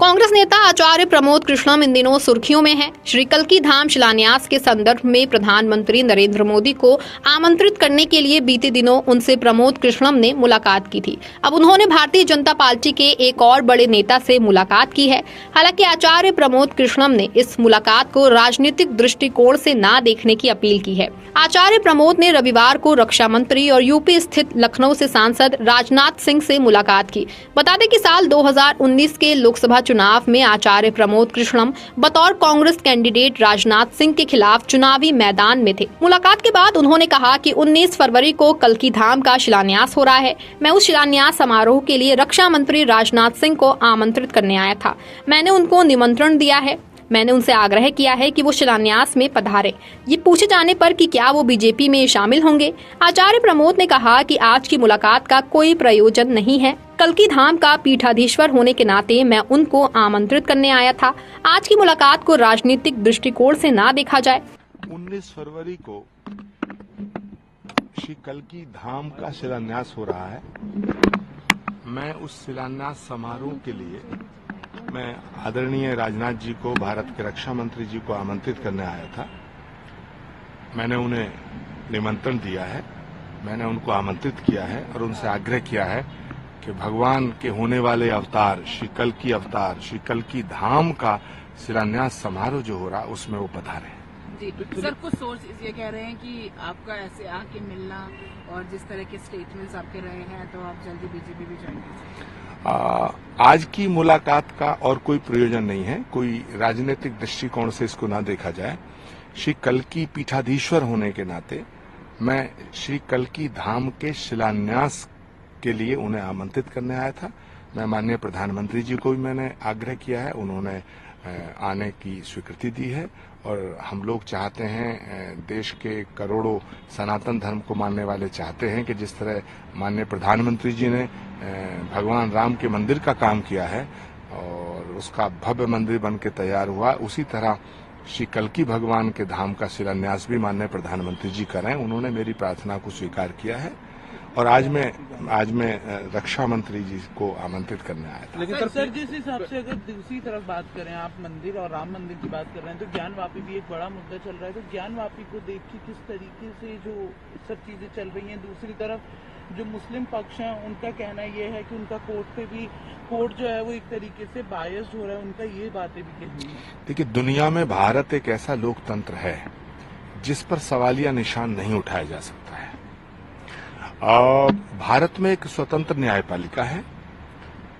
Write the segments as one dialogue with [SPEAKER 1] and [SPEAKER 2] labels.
[SPEAKER 1] कांग्रेस नेता आचार्य प्रमोद कृष्णम इन दिनों सुर्खियों में हैं। श्री कल्की धाम शिलान्यास के संदर्भ में प्रधानमंत्री नरेंद्र मोदी को आमंत्रित करने के लिए बीते दिनों उनसे प्रमोद कृष्णम ने मुलाकात की थी। अब उन्होंने भारतीय जनता पार्टी के एक और बड़े नेता से मुलाकात की है। हालांकि आचार्य प्रमोद कृष्णम ने इस मुलाकात को राजनीतिक दृष्टिकोण से न देखने की अपील की है। आचार्य प्रमोद ने रविवार को रक्षा मंत्री और यूपी स्थित लखनऊ से सांसद राजनाथ सिंह से मुलाकात की। बता दें कि साल 2019 के लोकसभा चुनाव में आचार्य प्रमोद कृष्णम बतौर कांग्रेस कैंडिडेट राजनाथ सिंह के खिलाफ चुनावी मैदान में थे। मुलाकात के बाद उन्होंने कहा कि 19 फरवरी को कल्की धाम का शिलान्यास हो रहा है। मैं उस शिलान्यास समारोह के लिए रक्षा मंत्री राजनाथ सिंह को आमंत्रित करने आया था। मैंने उनको निमंत्रण दिया है। मैंने उनसे आग्रह किया है कि वो शिलान्यास में पधारे। ये पूछे जाने पर कि क्या वो बीजेपी में शामिल होंगे, आचार्य प्रमोद ने कहा कि आज की मुलाकात का कोई प्रयोजन नहीं है। कल्की धाम का पीठाधीश्वर होने के नाते मैं उनको आमंत्रित करने आया था। आज की मुलाकात को राजनीतिक दृष्टिकोण से ना देखा जाए।
[SPEAKER 2] 19 फरवरी को श्री कल्की धाम का शिलान्यास हो रहा है। मैं उस शिलान्यास समारोह के लिए मैं आदरणीय राजनाथ जी को, भारत के रक्षा मंत्री जी को आमंत्रित करने आया था। मैंने उन्हें निमंत्रण दिया है, मैंने उनको आमंत्रित किया है और उनसे आग्रह किया है कि भगवान के होने वाले अवतार श्री कल्की अवतार श्री कल्की धाम का शिलान्यास समारोह जो हो रहा है उसमें वो पधारे।
[SPEAKER 3] जी सर, कुछ सोर्सेज ये कह रहे हैं कि आपका ऐसे आके मिलना और जिस तरह के स्टेटमेंट्स आपके रहे हैं तो आप जल्दी बीजेपी भी जाएंगे।
[SPEAKER 2] आज की मुलाकात का और कोई प्रयोजन नहीं है। कोई राजनीतिक दृष्टिकोण से इसको ना देखा जाए। श्री कल्की पीठाधीश्वर होने के नाते मैं श्री कल्की धाम के शिलान्यास के लिए उन्हें आमंत्रित करने आया था। मैं माननीय प्रधानमंत्री जी को भी मैंने आग्रह किया है, उन्होंने आने की स्वीकृति दी है और हम लोग चाहते हैं, देश के करोड़ों सनातन धर्म को मानने वाले चाहते हैं कि जिस तरह माननीय प्रधानमंत्री जी ने भगवान राम के मंदिर का काम किया है और उसका भव्य मंदिर बन के तैयार हुआ, उसी तरह श्री कल्की भगवान के धाम का शिलान्यास भी माननीय प्रधानमंत्री जी करें। उन्होंने मेरी प्रार्थना को स्वीकार किया है और आज मैं रक्षा मंत्री जी को आमंत्रित करने आया था।
[SPEAKER 4] लेकिन सर जिस हिसाब से अगर दूसरी तरफ बात करें, आप मंदिर और राम मंदिर की बात कर रहे हैं तो ज्ञानवापी भी एक बड़ा मुद्दा चल रहा है। तो ज्ञानवापी को देख के किस तरीके से जो सब चीजें चल रही हैं, दूसरी तरफ जो मुस्लिम पक्ष है उनका कहना ये है कि उनका कोर्ट जो है वो एक तरीके से बायस्ड हो रहा है, उनका ये बातें भी कहनी है।
[SPEAKER 2] देखिए, दुनिया में भारत एक ऐसा लोकतंत्र है जिस पर सवालिया निशान नहीं उठाया जा सकता है। भारत में एक स्वतंत्र न्यायपालिका है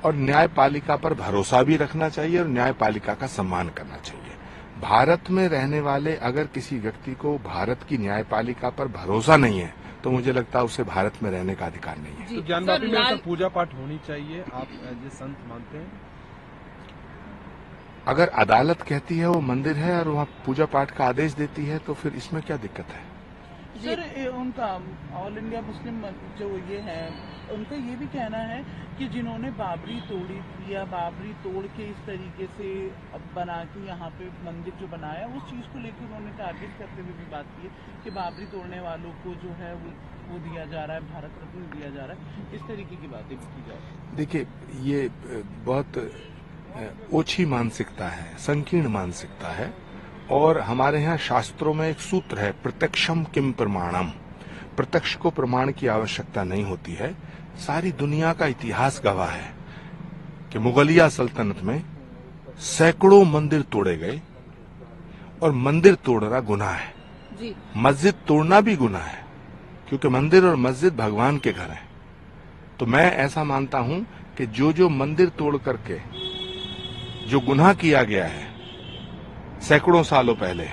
[SPEAKER 2] और न्यायपालिका पर भरोसा भी रखना चाहिए और न्यायपालिका का सम्मान करना चाहिए। भारत में रहने वाले अगर किसी व्यक्ति को भारत की न्यायपालिका पर भरोसा नहीं है तो मुझे लगता है उसे भारत में रहने का अधिकार नहीं है।
[SPEAKER 5] तो ज्ञानवापी में ऐसा पूजा पाठ होनी चाहिए, आप एज ए संत मानते हैं?
[SPEAKER 2] अगर अदालत कहती है वो मंदिर है और वहाँ पूजा पाठ का आदेश देती है तो फिर इसमें क्या दिक्कत है?
[SPEAKER 4] सर उनका ऑल इंडिया मुस्लिम जो ये है उनका ये भी कहना है कि जिन्होंने बाबरी तोड़ी या बाबरी तोड़ के इस तरीके से बना के यहाँ पे मंदिर जो बनाया उस चीज को लेकर उन्होंने टारगेट करते हुए भी बात की कि बाबरी तोड़ने वालों को जो है वो दिया जा रहा है, भारत रत्न दिया जा रहा है। इस तरीके की बातें भी की जा रही है।
[SPEAKER 2] देखिए, ये बहुत ओछी मानसिकता है, संकीर्ण मानसिकता है और हमारे यहाँ शास्त्रों में एक सूत्र है, प्रत्यक्षम किम प्रमाणम। प्रत्यक्ष को प्रमाण की आवश्यकता नहीं होती है। सारी दुनिया का इतिहास गवाह है कि मुगलिया सल्तनत में सैकड़ों मंदिर तोड़े गए और मंदिर तोड़ना गुनाह है। मस्जिद तोड़ना भी गुनाह है क्योंकि मंदिर और मस्जिद भगवान के घर हैं। तो मैं ऐसा मानता हूं कि जो मंदिर तोड़ करके जो गुनाह किया गया है सैकड़ों सालों पहले,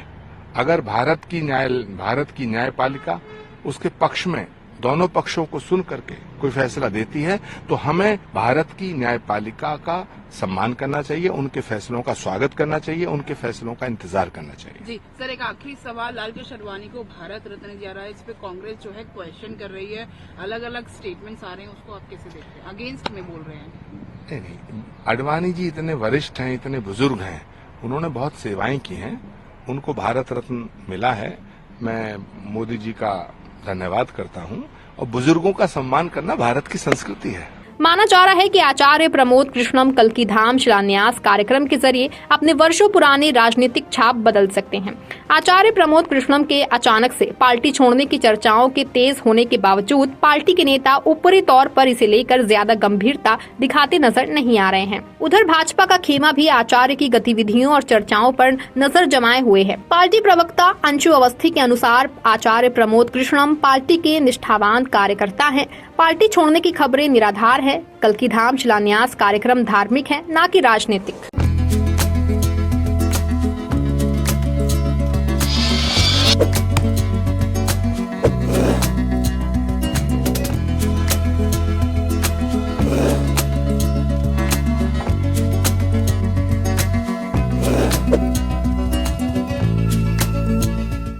[SPEAKER 2] अगर भारत की न्यायपालिका उसके पक्ष में दोनों पक्षों को सुन करके कोई फैसला देती है तो हमें भारत की न्यायपालिका का सम्मान करना चाहिए, उनके फैसलों का स्वागत करना चाहिए, उनके फैसलों का इंतजार करना चाहिए।
[SPEAKER 3] जी सर, एक आखिरी सवाल, लालकृष्ण आडवाणी को भारत रत्न दिया रहा है, इस पे कांग्रेस जो है क्वेश्चन कर रही है, अलग अलग स्टेटमेंट्स आ रहे हैं, उसको आप कैसे देखते हैं? अगेंस्ट में बोल रहे हैं।
[SPEAKER 2] नहीं, आडवाणी जी इतने वरिष्ठ हैं, इतने बुजुर्ग हैं, उन्होंने बहुत सेवाएं की हैं, उनको भारत रत्न मिला है। मैं मोदी जी का धन्यवाद करता हूं और बुजुर्गों का सम्मान करना भारत की संस्कृति है।
[SPEAKER 1] माना जा रहा है कि आचार्य प्रमोद कृष्णम कल्की धाम शिलान्यास कार्यक्रम के जरिए अपने वर्षों पुरानी राजनीतिक छाप बदल सकते हैं। आचार्य प्रमोद कृष्णम के अचानक से पार्टी छोड़ने की चर्चाओं के तेज होने के बावजूद पार्टी के नेता ऊपरी तौर पर इसे लेकर ज्यादा गंभीरता दिखाते नजर नहीं आ रहे हैं। उधर भाजपा का खेमा भी आचार्य की गतिविधियों और चर्चाओं पर नजर जमाए हुए है। पार्टी प्रवक्ता अंशु अवस्थी के अनुसार आचार्य प्रमोद कृष्णम पार्टी के निष्ठावान कार्यकर्ता हैं। पार्टी छोड़ने की खबरें निराधार है। कल्की धाम शिलान्यास कार्यक्रम धार्मिक है, न कि राजनीतिक।